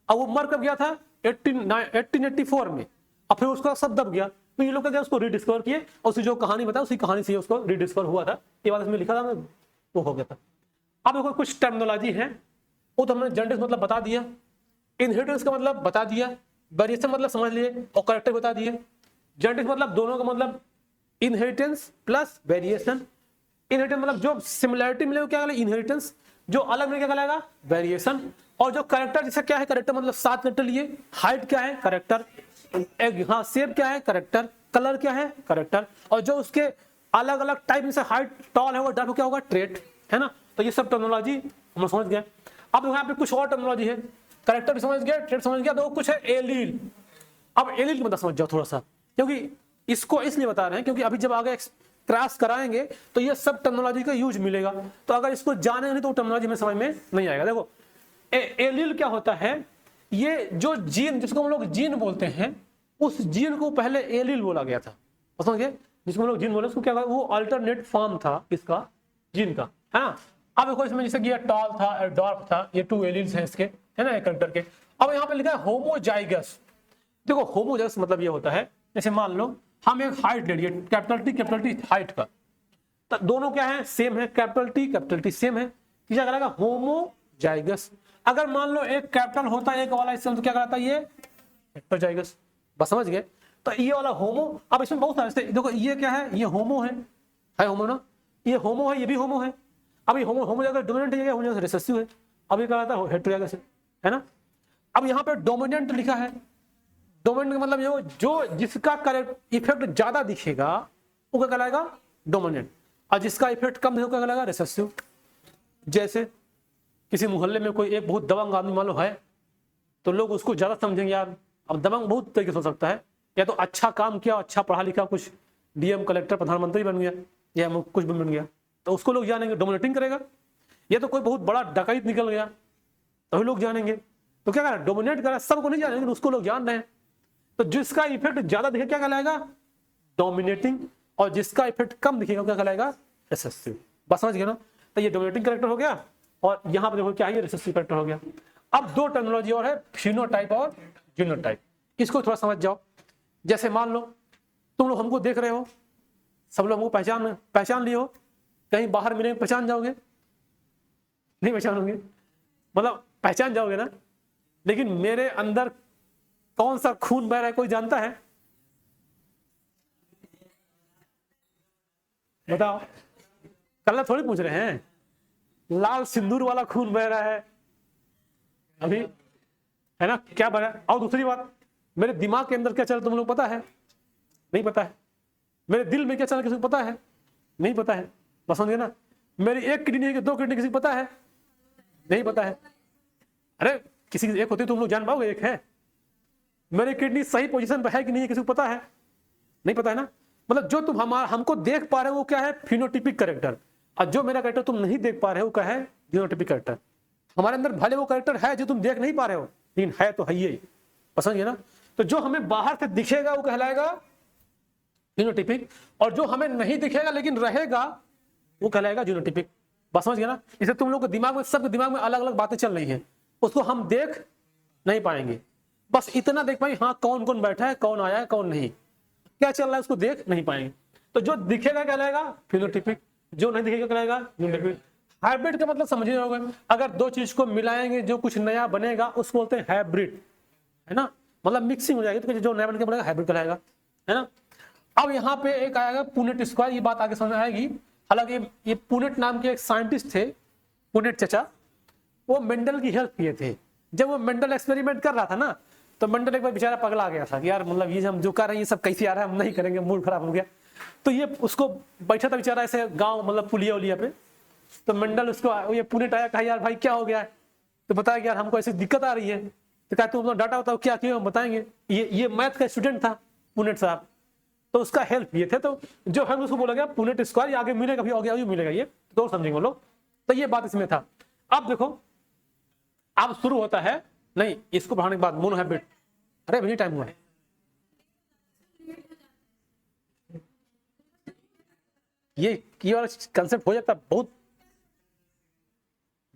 अब वो मर कब गया था, 1884 में। और फिर उसका सब दब गया, तो ये लोग क्या उसको रीडिस्कवर किए और उसकी जो कहानी बताया उसी कहानी से उसको रीडिस्कवर हुआ था। ये बात इसमें लिखा था, वो हो गया था। अब देखो कुछ टर्मिनोलॉजी है, वो तो हमने जेनेटिक्स मतलब बता दिया, इनहेरिटेंस का मतलब बता दिया, वेरिएशन मतलब समझ लिए और करेक्टर बता दिए। जेनेटिक्स मतलब दोनों का मतलब इनहेरिटेंस प्लस वेरिएशन। इनहेरिटेंस मतलब जो सिमिलरिटी मिले क्या कहलाएगा इनहेरिटेंस, जो अलग मिले क्या कहलाएगा वेरिएशन। और जो करेक्टर जैसे क्या है, करेक्टर मतलब 7 करेक्टर लिए, हाइट क्या है करेक्टर, हाँ शेप क्या है करेक्टर, कलर क्या है करेक्टर, और जो उसके अलग अलग टाइप से हाइट टॉल है वो डार्क क्या होगा ट्रेट, है ना। तो ये सब टर्मिनोलॉजी हम समझ गए। अब यहाँ पे कुछ और टर्मिनोलॉजी है, करेक्टर भी समझ गया, ट्रेट समझ गया, तो कुछ है एलील। अब एलील की मतलब समझ जाओ थोड़ा सा, क्योंकि इसको इसलिए बता रहे हैं क्योंकि अभी जब आगे क्रॉस कराएंगे तो ये सब टर्मिनोलॉजी का यूज मिलेगा। तो अगर इसको जाने नहीं तो टर्मिनोलॉजी में समझ में नहीं आएगा। देखो एलील क्या होता है, ये जो जीन जिसको हम लोग जीन बोलते हैं, उस जीन को पहले एलील बोला गया था, समझ गए, जिसको हम लोग जीन बोले उसको क्या वो अल्टरनेट फॉर्म था इसका जीन का, है ना। अब देखो इसमें जैसे कि ये टॉल था, डॉर्फ था, ये 2 एलील्स हैं इसके, है ना, करेक्टर के। अब यहाँ पे लिखा है होमोजाइगस। देखो होमोजाइगस मतलब ये होता है, जैसे मान लो हम एक हाइट ले लिए कैपिटल टी हाइट का, तो दोनों क्या है सेम है, कैपिटल टी सेम है, क्या कहलाएगा होमोजाइगस। अगर मान लो एक कैपिटल होता है एक वाला इससे, तो क्या कहलाता है ये हेटेरोजाइगस। बस समझ गए। तो ये वाला होमो, अब इसमें बहुत सारे देखो ये क्या है, ये होमो है होमो ना, ये होमो है, ये भी होमो है। अब ये होमोजाइगस डोमिनेंट है, होमोजाइगस रिसेसिव है। अब ये कहलाता है हेटेरोजाइगस, है ना। अब यहाँ पे डोमिनेंट लिखा है, डोमिनेंट का मतलब ये जो जिसका करेक्ट इफेक्ट ज्यादा दिखेगा वो क्या कहलाएगा डोमिनेंट, और जिसका इफेक्ट कम दिखेगा क्या कहलाएगा रिसेसिव। जैसे किसी मोहल्ले में कोई एक बहुत दबंग आदमी मान लो है, तो लोग उसको ज्यादा समझेंगे यार। अब दबंग बहुत तरीके से हो सकता है, या तो अच्छा काम किया, अच्छा पढ़ा लिखा, कुछ डीएम कलेक्टर प्रधानमंत्री बन गया, या कुछ भी बन गया, तो उसको लोग जानेंगे, डोमिनेटिंग करेगा। या तो कोई बहुत बड़ा डकैत निकल गया तो लोग जानेंगे, तो क्या करें डोमिनेट करा, सबको नहीं जानेंगे, उसको लोग जान रहे हैं। तो जिसका इफेक्ट ज्यादा दिखे क्या कहलाएगा डोमिनेटिंग, और जिसका इफेक्ट कम दिखेगा क्या कहलाएगा रिसेसिव। बस समझ गए ना। तो ये डोमिनेटिंग करेक्टर हो गया, और यहां पर देखो क्या है, रिसेसिव करेक्टर हो गया। अब 2 टर्मिनोलॉजी और है, फिनोटाइप और जीनोटाइप। इसको थोड़ा समझ जाओ। जैसे मान लो तुम लोग हमको देख रहे हो, सब लोग हमको पहचान लिए हो, कहीं बाहर मिलेंगे पहचान जाओगे, नहीं पहचानोगे, मतलब पहचान जाओगे ना। लेकिन मेरे अंदर कौन सा खून बह रहा है कोई जानता है, बताओ। कल थोड़ी पूछ रहे हैं, लाल सिंदूर वाला खून बह रहा है अभी, है ना, क्या बह रहा है। और दूसरी बात, मेरे दिमाग के अंदर क्या चल रहा है तुम लोग पता है, नहीं पता है। मेरे दिल में क्या चल रहा है किसी को पता है, नहीं पता है। बस समझिए ना, मेरी 1 किडनी है कि 2 किडनी किसी को पता है, नहीं पता है। अरे किसी की 1 होती तुम लोग जान पाओगे 1 है। मेरी किडनी सही पोजीशन पे है कि नहीं है किसी को पता है, नहीं पता है ना। मतलब जो तुम हमको देख पा रहे हो वो क्या है फिनोटिपिक कैरेक्टर, और जो मेरा कैरेक्टर तुम नहीं देख पा रहे हो क्या है जीनोटिपिक कैरेक्टर। हमारे अंदर भले वो कैरेक्टर है जो तुम देख नहीं पा रहे हो, लेकिन है तो है ही, पसंद है ना। तो जो हमें बाहर से दिखेगा वो कहलाएगा फिनोटिपिक, और जो हमें नहीं दिखेगा लेकिन रहेगा वो कहलाएगा जीनोटिपिक। बस समझ गया ना। इसे तुम लोग के दिमाग में, सबके दिमाग में अलग अलग बातें चल रही हैं, उसको हम देख नहीं पाएंगे, बस इतना देख पाएंगे हाँ कौन कौन बैठा है, कौन आया है, कौन नहीं, क्या चल रहा है उसको देख नहीं पाएंगे। तो जो दिखेगा कहलाएगा फिनोटिपिक, जो नहीं दिखेगा कहलाएगा जीनोटिपिक। हाइब्रिड का मतलब समझ रहे होगे, अगर 2 चीज को मिलाएंगे जो कुछ नया बनेगा उसको बोलते हैं हाइब्रिड, है ना। मतलब मिक्सिंग हो जाएगी तो जो नया बन के बनेगा हाइब्रिड कहलाएगा, है ना। अब यहाँ पे एक आएगा पुनेट स्क्वायर, ये बात आगे समझ आएगी। हालांकि ये पुनेट नाम के एक साइंटिस्ट थे, पुनेट चचा, वो मेंडल की हेल्प किए थे। जब वो मेंडल एक्सपेरिमेंट कर रहा था ना, तो मेंडल एक बार बेचारा पगला गया था कि यार मतलब ये हम जो कर रहे हैं ये सब कैसे आ रहा है, हम नहीं करेंगे, मूड खराब हो गया। तो ये उसको बैठा था बेचारा ऐसे गाँव मतलब पुलिया उलिया पे, तो मेंडल उसको ये पुनेट आया, कहा यार भाई क्या हो गया है, तो बताया कि यार हमको ऐसी दिक्कत आ रही है। तो कहा तुम डाटा बताओ क्या क्यों, हम बताएंगे। ये मैथ का स्टूडेंट था पुनेट साहब, तो उसका हेल्प ये थे। तो जो है उसको बोला गया पुनेट स्क्वायर, ये आगे मिलेगा, आगे मिलेगा, ये तो समझेंगे लोग। तो ये बात इसमें था। अब देखो अब शुरू होता है, नहीं इसको पढ़ाने के बाद मोनोहाइब्रिड, अरे अभी टाइम हुआ है। ये वाला कंसेप्ट हो जाता बहुत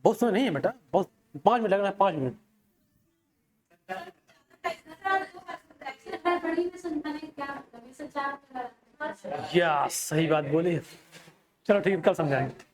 बहुत समय नहीं है बेटा, बहुत 5 मिनट लगना है, 5 मिनट। या सही बात बोली। चलो ठीक है, कल समझाएंगे।